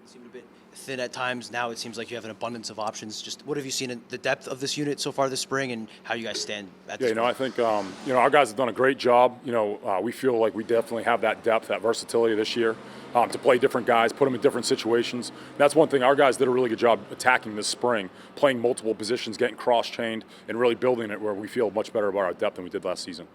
Seemed a bit thin at times. Now it seems like you have an abundance of options. Just what have you seen in the depth of this unit so far this spring, and how you guys stand at Yeah, this point? I think our guys have done a great job. We feel like we definitely have that depth, that versatility this year to play different guys, put them in different situations. That's one thing our guys did a really good job attacking this spring, playing multiple positions, getting cross-chained, and really building it where we feel much better about our depth than we did last season.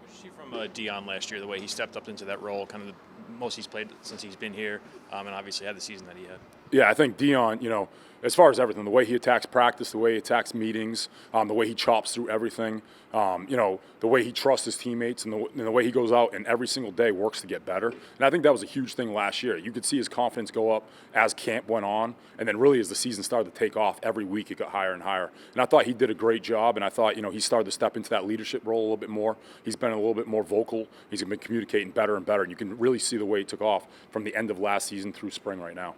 What did you see from Deion last year, the way he stepped up into that role, kind of the most he's played since he's been here, and obviously had the season that he had? Yeah, I think Deion, as far as everything, the way he attacks practice, the way he attacks meetings, the way he chops through everything, the way he trusts his teammates, and the way he goes out and every single day works to get better. And I think that was a huge thing last year. You could see his confidence go up as camp went on, and then really as the season started to take off, every week it got higher and higher. And I thought he did a great job, and I thought, he started to step into that leadership role a little bit more. He's been a little bit more vocal. He's been communicating better and better, and you can really see the way he took off from the end of last season through spring right now.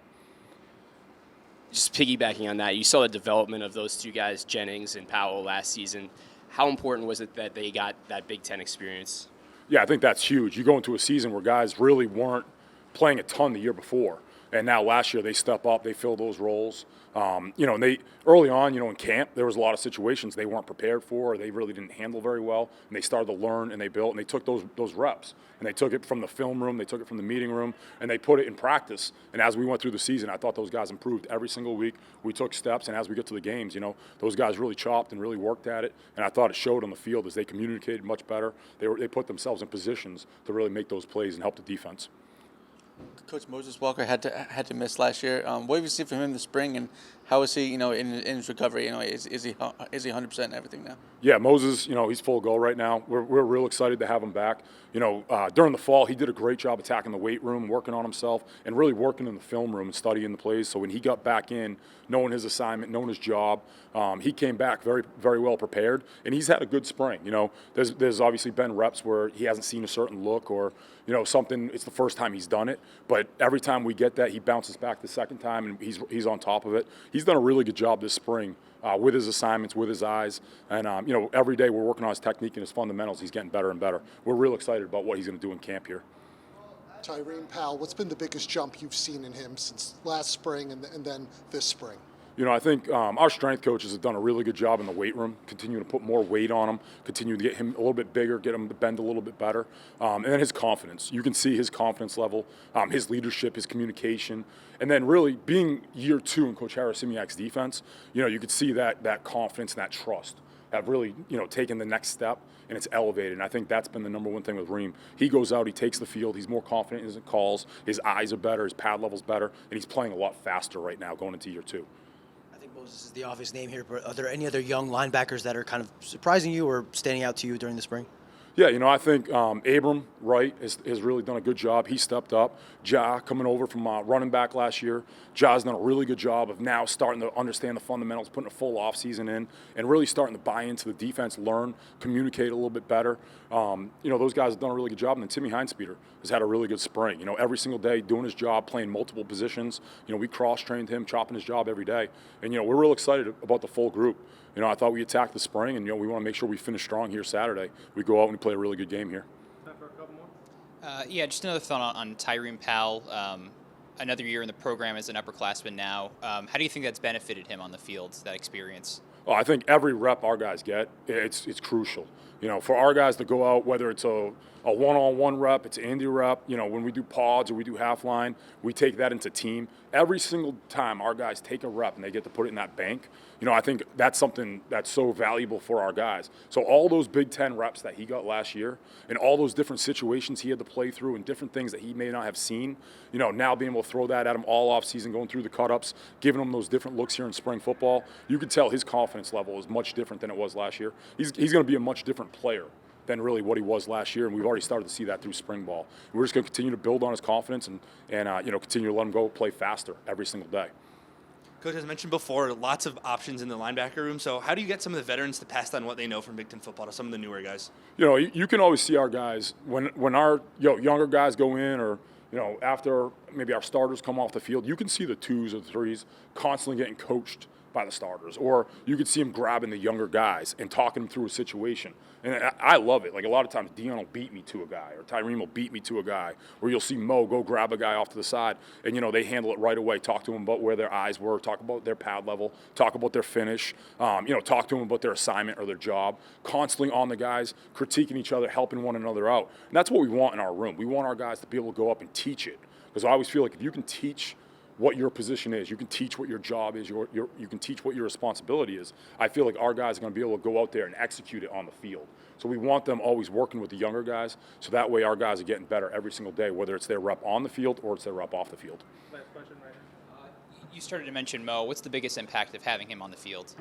Just piggybacking on that, you saw the development of those two guys, Jennings and Powell, last season. How important was it that they got that Big Ten experience? Yeah, I think that's huge. You go into a season where guys really weren't playing a ton the year before, and now last year they step up, they fill those roles. And they early on, in camp, there was a lot of situations they weren't prepared for, or they really didn't handle very well, and they started to learn and they built and they took those reps, and they took it from the film room, they took it from the meeting room, and they put it in practice. And as we went through the season, I thought those guys improved every single week. We took steps, and as we get to the games, those guys really chopped and really worked at it, and I thought it showed on the field as they communicated much better. They put themselves in positions to really make those plays and help the defense. Coach Moses Walker had to miss last year. What have you seen from him this spring, and how is he, in his recovery? Is he 100% and everything now? Yeah, Moses, he's full go right now. We're real excited to have him back. During the fall, he did a great job attacking the weight room, working on himself, and really working in the film room and studying the plays. So when he got back in, knowing his assignment, knowing his job, he came back very, very well prepared, and he's had a good spring. There's obviously been reps where he hasn't seen a certain look or, something. It's the first time he's done it, but every time we get that, he bounces back the second time, and he's on top of it. He's done a really good job this spring with his assignments, with his eyes, and every day we're working on his technique and his fundamentals. He's getting better and better. We're real excited about what he's going to do in camp here. Tyreem Powell, what's been the biggest jump you've seen in him since last spring and then this spring? I think our strength coaches have done a really good job in the weight room, continuing to put more weight on him, continue to get him a little bit bigger, get him to bend a little bit better. And then his confidence. You can see his confidence level, his leadership, his communication. And then really being year two in Coach Harris-Simiak's defense, you could see that confidence and that trust have really, taken the next step, and it's elevated. And I think that's been the number one thing with Reem. He goes out, he takes the field, he's more confident in his calls, his eyes are better, his pad level's better, and he's playing a lot faster right now going into year two. I think Moses is the obvious name here, but are there any other young linebackers that are kind of surprising you or standing out to you during the spring? Yeah, I think Abram Wright has really done a good job. He stepped up. Ja coming over from running back last year. Ja's done a really good job of now starting to understand the fundamentals, putting a full offseason in, and really starting to buy into the defense, learn, communicate a little bit better. Those guys have done a really good job. And then Timmy Hinespeeder has had a really good spring. Every single day doing his job, playing multiple positions. We cross-trained him, chopping his job every day. And, we're real excited about the full group. I thought we attacked the spring, and, we want to make sure we finish strong here Saturday. We go out and we play a really good game here. Time for a couple more? Yeah, just another thought on Tyreem Powell. Another year in the program as an upperclassman now. How do you think that's benefited him on the field, that experience? Oh, I think every rep our guys get, it's crucial. For our guys to go out, whether it's a one-on-one rep, it's an indie rep, when we do pods or we do half line, we take that into team. Every single time our guys take a rep and they get to put it in that bank, I think that's something that's so valuable for our guys. So all those Big Ten reps that he got last year and all those different situations he had to play through and different things that he may not have seen, now being able to throw that at him all off season, going through the cut-ups, giving him those different looks here in spring football, you could tell his confidence level is much different than it was last year. He's going to be a much different player than really what he was last year, and we've already started to see that through spring ball. We're just going to continue to build on his confidence and continue to let him go play faster every single day. Coach, as mentioned before, lots of options in the linebacker room. So how do you get some of the veterans to pass on what they know from Big Ten football to some of the newer guys? You can always see our guys when our younger guys go in, or after maybe our starters come off the field, you can see the 2s or the 3s constantly getting coached by the starters, or you could see them grabbing the younger guys and talking them through a situation. And I love it. Like a lot of times, Deion will beat me to a guy, or Tyreem will beat me to a guy, or you'll see Mo go grab a guy off to the side, and they handle it right away. Talk to them about where their eyes were, talk about their pad level, talk about their finish, talk to them about their assignment or their job. Constantly on the guys, critiquing each other, helping one another out. And that's what we want in our room. We want our guys to be able to go up and teach it, because I always feel like if you can teach what your position is, you can teach what your job is, you can teach what your responsibility is, I feel like our guys are going to be able to go out there and execute it on the field. So we want them always working with the younger guys, so that way our guys are getting better every single day, whether it's their rep on the field or it's their rep off the field. Last question right here. You started to mention Mo. What's the biggest impact of having him on the field?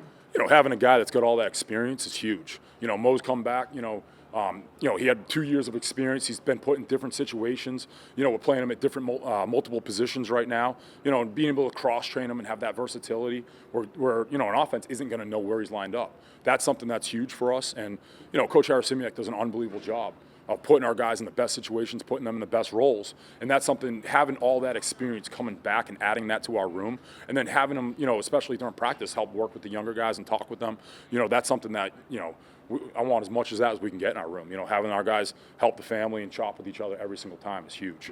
Having a guy that's got all that experience is huge. Mo's come back, he had 2 years of experience. He's been put in different situations. We're playing him at different multiple positions right now. And being able to cross-train him and have that versatility where an offense isn't going to know where he's lined up. That's something that's huge for us. And, Coach Harasimiak does an unbelievable job of putting our guys in the best situations, putting them in the best roles. And that's something, having all that experience coming back and adding that to our room, and then having them, especially during practice, help work with the younger guys and talk with them. That's something that, I want as much as that as we can get in our room. Having our guys help the family and chop with each other every single time is huge.